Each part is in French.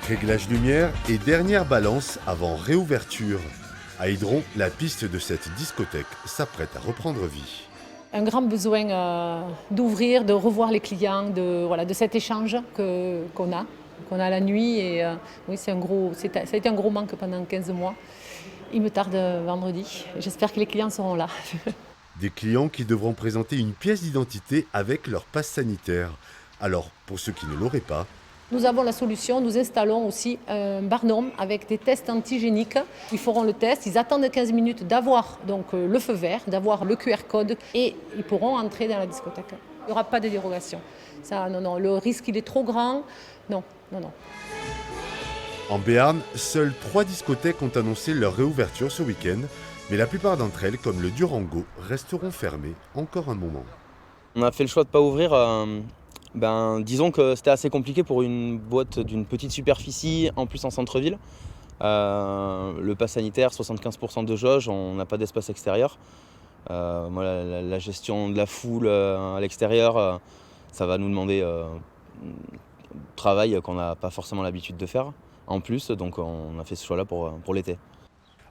Réglage lumière et dernière balance avant réouverture. À Hydron, la piste de cette discothèque s'apprête à reprendre vie. Un grand besoin d'ouvrir, de revoir les clients, de cet échange qu'on a la nuit. Et oui, ça a été un gros manque pendant 15 mois. Il me tarde vendredi. J'espère que les clients seront là. Des clients qui devront présenter une pièce d'identité avec leur passe sanitaire. Alors, pour ceux qui ne l'auraient pas, Nous avons la solution, nous installons aussi un barnum avec des tests antigéniques. Ils feront le test, ils attendent 15 minutes d'avoir donc le feu vert, d'avoir le QR code et ils pourront entrer dans la discothèque. Il n'y aura pas de dérogation. Ça, non, le risque il est trop grand. Non. en Béarn, seules 3 discothèques ont annoncé leur réouverture ce week-end, mais la plupart d'entre elles, comme le Durango, resteront fermées encore un moment. On a fait le choix de ne pas ouvrir. Disons que c'était assez compliqué pour une boîte d'une petite superficie, en plus en centre-ville. Le pass sanitaire, 75% de jauge, on n'a pas d'espace extérieur. La gestion de la foule à l'extérieur, ça va nous demander du travail qu'on n'a pas forcément l'habitude de faire. En plus, donc on a fait ce choix-là pour l'été.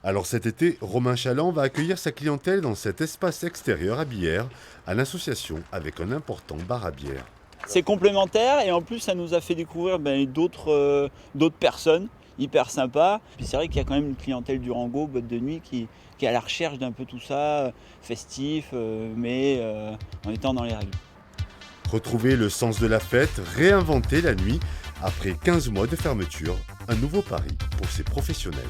Alors cet été, Romain Chaland va accueillir sa clientèle dans cet espace extérieur à Bière, à l'association avec un important bar à bière. C'est complémentaire et en plus ça nous a fait découvrir d'autres personnes hyper sympas. Puis c'est vrai qu'il y a quand même une clientèle Durango, boîte de nuit, qui est à la recherche d'un peu tout ça, festif, mais en étant dans les règles. Retrouver le sens de la fête, réinventer la nuit, après 15 mois de fermeture, un nouveau pari pour ces professionnels.